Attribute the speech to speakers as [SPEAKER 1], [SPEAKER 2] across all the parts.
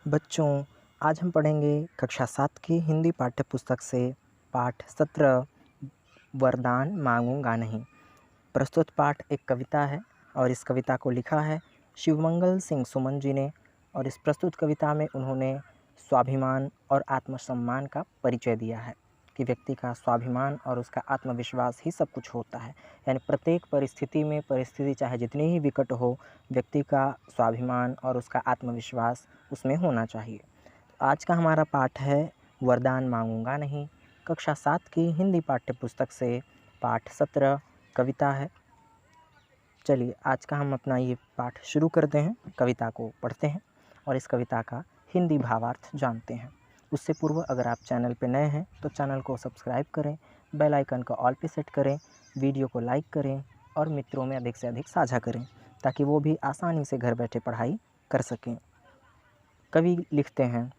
[SPEAKER 1] बच्चों, आज हम पढ़ेंगे कक्षा 7 की हिंदी पाठ्य पुस्तक से पाठ 17 वरदान मांगूंगा नहीं। प्रस्तुत पाठ एक कविता है और इस कविता को लिखा है शिवमंगल सिंह सुमन जी ने। और इस प्रस्तुत कविता में उन्होंने स्वाभिमान और आत्मसम्मान का परिचय दिया है कि व्यक्ति का स्वाभिमान और उसका आत्मविश्वास ही सब कुछ होता है। यानी प्रत्येक परिस्थिति में, परिस्थिति चाहे जितनी ही विकट हो, व्यक्ति का स्वाभिमान और उसका आत्मविश्वास उसमें होना चाहिए। आज का हमारा पाठ है वरदान मांगूंगा नहीं। कक्षा 7 की हिंदी पाठ्य पुस्तक से पाठ 17 कविता है। चलिए आज का हम अपना ये पाठ शुरू करते हैं, कविता को पढ़ते हैं और इस कविता का हिंदी भावार्थ जानते हैं। उससे पूर्व अगर आप चैनल पर नए हैं तो चैनल को सब्सक्राइब करें, बेल आइकन को ऑल पे सेट करें, वीडियो को लाइक करें और मित्रों में अधिक से अधिक साझा करें ताकि वो भी आसानी से घर बैठे पढ़ाई कर सकें। कवि लिखते हैं,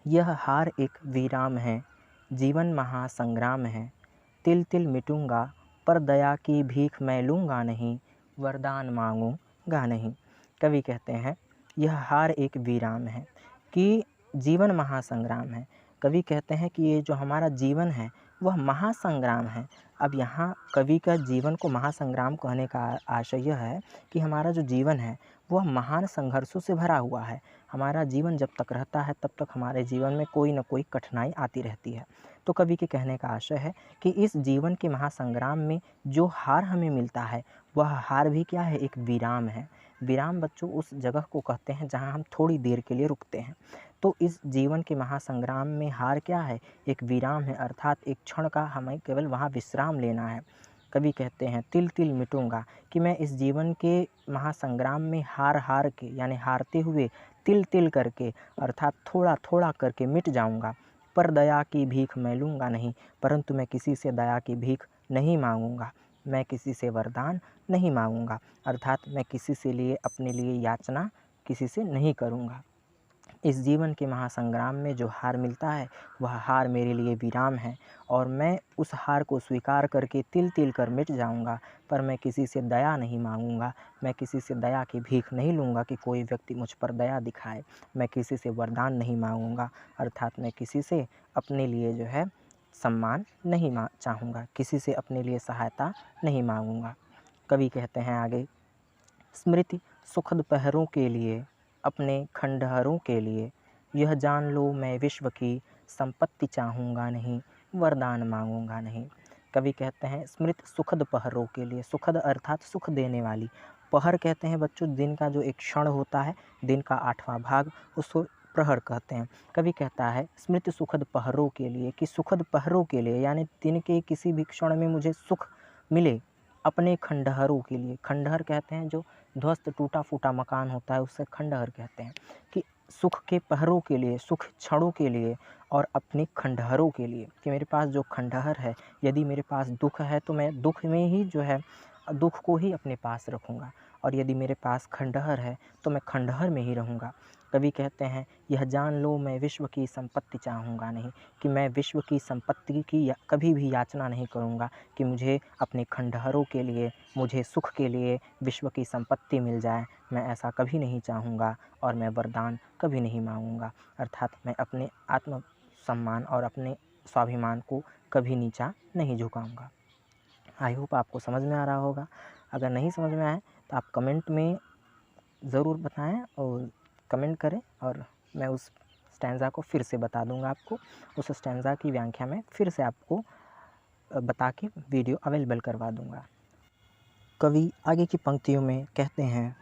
[SPEAKER 1] यह हार एक विराम है, जीवन महासंग्राम है, तिल तिल मिटूंगा पर दया की भीख मैं लूँगा नहीं, वरदान मांगूंगा नहीं। कवि कहते हैं यह हार एक विराम है कि जीवन महासंग्राम है। कवि कहते हैं कि ये जो हमारा जीवन है वह महासंग्राम है। अब यहाँ कवि का जीवन को महासंग्राम कहने का आशय यह है कि हमारा जो जीवन है वह महान संघर्षों से भरा हुआ है। हमारा जीवन जब तक रहता है तब तक हमारे जीवन में कोई न कोई कठिनाई आती रहती है। तो कवि के कहने का आशय है कि इस जीवन के महासंग्राम में जो हार हमें मिलता है वह हार भी क्या है, एक विराम है। विराम बच्चों उस जगह को कहते हैं जहाँ हम थोड़ी देर के लिए रुकते हैं। तो इस जीवन के महासंग्राम में हार क्या है, एक विराम है, अर्थात एक क्षण का हमें केवल वहाँ विश्राम लेना है। कवि कहते हैं तिल तिल मिटूंगा कि मैं इस जीवन के महासंग्राम में हार हार के यानी हारते हुए तिल तिल करके अर्थात थोड़ा थोड़ा करके मिट जाऊंगा। पर दया की भीख मैं लूँगा नहीं, परंतु मैं किसी से दया की भीख नहीं मांगूंगा, मैं किसी से वरदान नहीं मांगूंगा, अर्थात मैं किसी से लिए अपने लिए याचना किसी से नहीं करूँगा। इस जीवन के महासंग्राम में जो हार मिलता है वह हार मेरे लिए विराम है और मैं उस हार को स्वीकार करके तिल तिल कर मिट जाऊंगा। पर मैं किसी से दया नहीं मांगूंगा, मैं किसी से दया की भीख नहीं लूँगा कि कोई व्यक्ति मुझ पर दया दिखाए, मैं किसी से वरदान नहीं मांगूंगा, अर्थात मैं किसी से अपने लिए जो है सम्मान नहीं चाहूँगा, किसी से अपने लिए सहायता नहीं मांगूंगा। कवि कहते हैं आगे, स्मृति सुखद पहरों के लिए, अपने खंडहरों के लिए, यह जान लो मैं विश्व की संपत्ति चाहूँगा नहीं, वरदान मांगूंगा नहीं। कवि कहते हैं स्मृति सुखद पहरों के लिए, सुखद अर्थात सुख देने वाली, पहर कहते हैं बच्चों दिन का जो एक क्षण होता है, दिन का 8वां भाग, उसको प्रहर कहते हैं। कवि कहता है स्मृति सुखद पहरों के लिए कि सुखद पहरों के लिए यानी दिन के किसी भी क्षण में मुझे सुख मिले, अपने खंडहरों के लिए, खंडहर कहते हैं जो ध्वस्त टूटा फूटा मकान होता है उससे खंडहर कहते हैं, कि सुख के पहरों के लिए, सुख क्षणों के लिए और अपने खंडहरों के लिए, कि मेरे पास जो खंडहर है, यदि मेरे पास दुख है तो मैं दुख में ही जो है दुख को ही अपने पास रखूँगा और यदि मेरे पास खंडहर है तो मैं खंडहर में ही रहूँगा। कवि कहते हैं यह जान लो मैं विश्व की संपत्ति चाहूँगा नहीं, कि मैं विश्व की संपत्ति की कभी भी याचना नहीं करूँगा कि मुझे अपने खंडहरों के लिए, मुझे सुख के लिए विश्व की संपत्ति मिल जाए, मैं ऐसा कभी नहीं चाहूँगा और मैं वरदान कभी नहीं मांगूँगा, अर्थात मैं अपने आत्म सम्मान और अपने स्वाभिमान को कभी नीचा नहीं झुकाऊँगा। आई होप आपको समझ में आ रहा होगा। अगर नहीं समझ में आए तो आप कमेंट में ज़रूर बताएं और कमेंट करें और मैं उस स्टैंज़ा को फिर से बता दूंगा आपको, उस स्टैंज़ा की व्याख्या में फिर से आपको बता के वीडियो अवेलेबल करवा दूंगा। कवि आगे की पंक्तियों में कहते हैं,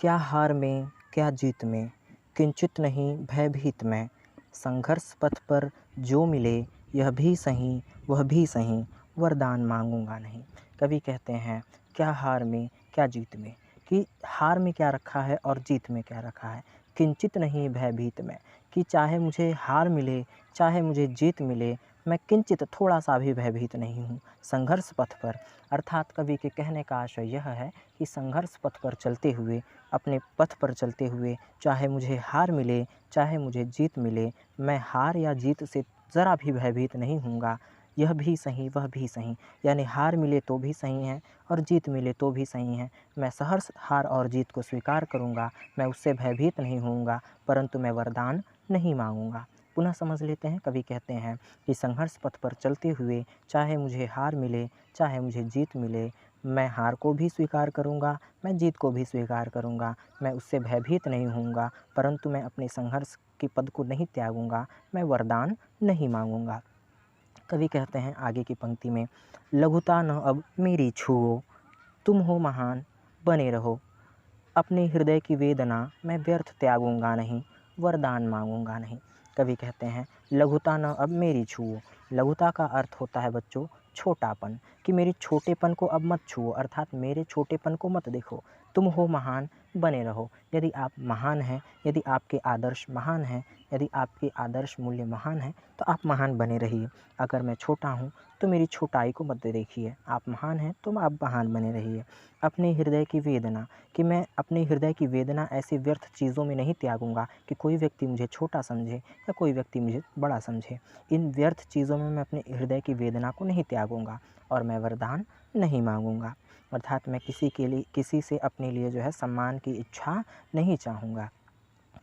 [SPEAKER 1] क्या हार में क्या जीत में, किंचित नहीं भयभीत में, संघर्ष पथ पर जो मिले यह भी सही वह भी सही, वरदान मांगूंगा नहीं। कवि कहते हैं क्या हार में क्या जीत में, कि हार में क्या रखा है और जीत में क्या रखा है। किंचित नहीं भयभीत में, कि चाहे मुझे हार मिले चाहे मुझे जीत मिले, मैं किंचित थोड़ा सा भी भयभीत नहीं हूँ। संघर्ष पथ पर अर्थात कवि के कहने का आशय यह है कि संघर्ष पथ पर चलते हुए, अपने पथ पर चलते हुए, चाहे मुझे हार मिले चाहे मुझे जीत मिले, मैं हार या जीत से ज़रा भी भयभीत नहीं हूँगा। यह भी सही वह भी सही, यानी हार मिले तो भी सही है और जीत मिले तो भी सही है। मैं सहर्ष हार और जीत को स्वीकार करूँगा, मैं उससे भयभीत नहीं होऊँगा, परंतु मैं वरदान नहीं मांगूँगा। पुनः समझ लेते हैं। कवि कहते हैं कि संघर्ष पथ पर चलते हुए चाहे मुझे हार मिले, चाहे मुझे जीत मिले, मैं हार को भी स्वीकार करूँगा, मैं जीत को भी स्वीकार करूँगा, मैं उससे भयभीत नहीं होऊँगा, परंतु मैं अपने संघर्ष के पद को नहीं त्यागूँगा, मैं वरदान नहीं मांगूँगा। कवि कहते हैं आगे की पंक्ति में, लघुता न अब मेरी छुओ, तुम हो महान बने रहो, अपने हृदय की वेदना मैं व्यर्थ त्यागूंगा नहीं, वरदान मांगूंगा नहीं। कवि कहते हैं लघुता न अब मेरी छुओ। लघुता का अर्थ होता है बच्चों छोटापन, कि मेरी छोटेपन को अब मत छुओ, अर्थात मेरे छोटेपन को मत देखो। तुम हो महान बने रहो। यदि आप महान हैं, यदि आपके आदर्श महान हैं, यदि आपके आदर्श मूल्य महान हैं, तो आप महान बने रहिए। अगर मैं छोटा हूँ तो मेरी छोटाई को मत देखिए। आप महान हैं तो आप महान बने रहिए। अपने हृदय की वेदना, कि मैं अपने हृदय की वेदना ऐसी व्यर्थ चीज़ों में नहीं त्यागूंगा कि कोई व्यक्ति मुझे छोटा समझे या कोई व्यक्ति मुझे बड़ा समझे। इन व्यर्थ चीज़ों में मैं अपने हृदय की वेदना को नहीं त्यागूंगा और मैं वरदान नहीं मांगूंगा। अर्थात मैं किसी से अपने लिए जो है सम्मान की इच्छा नहीं चाहूँगा।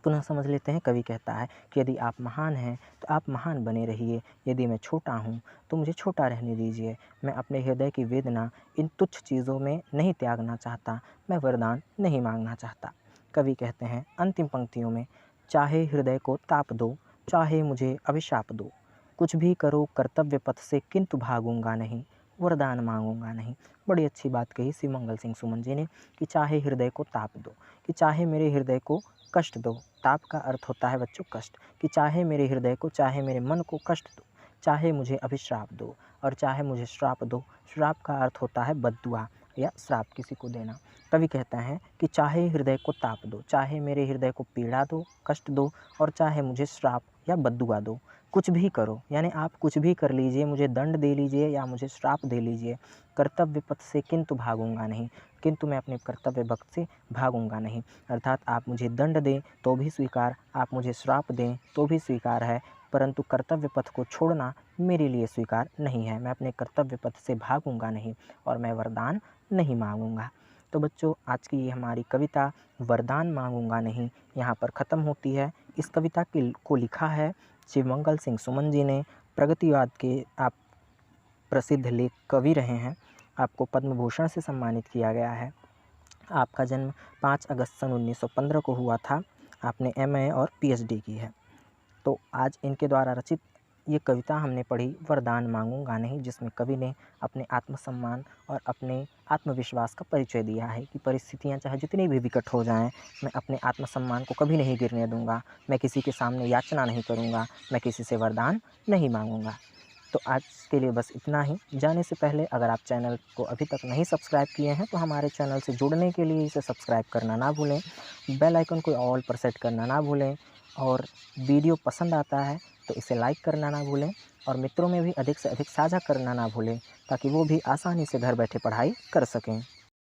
[SPEAKER 1] पुनः समझ लेते हैं। कवि कहता है कि यदि आप महान हैं तो आप महान बने रहिए, यदि मैं छोटा हूँ तो मुझे छोटा रहने दीजिए। मैं अपने हृदय की वेदना इन तुच्छ चीज़ों में नहीं त्यागना चाहता, मैं वरदान नहीं मांगना चाहता। कवि कहते हैं अंतिम पंक्तियों में, चाहे हृदय को ताप दो, चाहे मुझे अभिशाप दो, कुछ भी करो कर्तव्य पथ से, किंतु भागूंगा नहीं, वरदान मांगूंगा नहीं। बड़ी अच्छी बात कही श्री मंगल सिंह सुमन जी ने, कि चाहे हृदय को ताप दो, कि चाहे मेरे हृदय को कष्ट दो। ताप का अर्थ होता है बच्चों कष्ट, कि चाहे मेरे हृदय को, चाहे मेरे मन को कष्ट दो, चाहे मुझे अभिश्राप दो और चाहे मुझे श्राप दो। श्राप का अर्थ होता है बद्दुआ या श्राप किसी को देना। कवि कहता है कि चाहे हृदय को ताप दो, चाहे मेरे हृदय को पीड़ा दो, कष्ट दो, और चाहे मुझे श्राप या बद्दुआ दो, कुछ भी करो, यानी आप कुछ भी कर लीजिए, मुझे दंड दे लीजिए या मुझे श्राप दे लीजिए, कर्तव्य पथ से किंतु भागूंगा नहीं, किंतु मैं अपने कर्तव्य पथ से भागूंगा नहीं। अर्थात आप मुझे दंड दें तो भी स्वीकार, आप मुझे श्राप दें तो भी स्वीकार है, परंतु कर्तव्य पथ को छोड़ना मेरे लिए स्वीकार नहीं है। मैं अपने कर्तव्य पथ से भागूंगा नहीं और मैं वरदान नहीं मांगूंगा। तो बच्चों, आज की ये हमारी कविता वरदान मांगूंगा नहीं यहाँ पर ख़त्म होती है। इस कविता को लिखा है श्री मंगल सिंह सुमन जी ने। प्रगतिवाद के आप प्रसिद्ध लेख कवि रहे हैं। आपको पद्म भूषण से सम्मानित किया गया है। आपका जन्म 5 अगस्त सन 1915 को हुआ था। आपने MA और PhD की है। तो आज इनके द्वारा रचित ये कविता हमने पढ़ी, वरदान मांगूंगा नहीं, जिसमें कवि ने अपने आत्मसम्मान और अपने आत्मविश्वास का परिचय दिया है कि परिस्थितियां चाहे जितनी भी विकट हो जाएं, मैं अपने आत्मसम्मान को कभी नहीं गिरने दूंगा, मैं किसी के सामने याचना नहीं करूंगा, मैं किसी से वरदान नहीं मांगूंगा। तो आज के लिए बस इतना ही। जाने से पहले अगर आप चैनल को अभी तक नहीं सब्सक्राइब किए हैं तो हमारे चैनल से जुड़ने के लिए इसे सब्सक्राइब करना ना भूलें, बेल आइकन को ऑल पर सेट करना ना भूलें, और वीडियो पसंद आता है तो इसे लाइक करना ना भूलें और मित्रों में भी अधिक से अधिक साझा करना ना भूलें, ताकि वो भी आसानी से घर बैठे पढ़ाई कर सकें।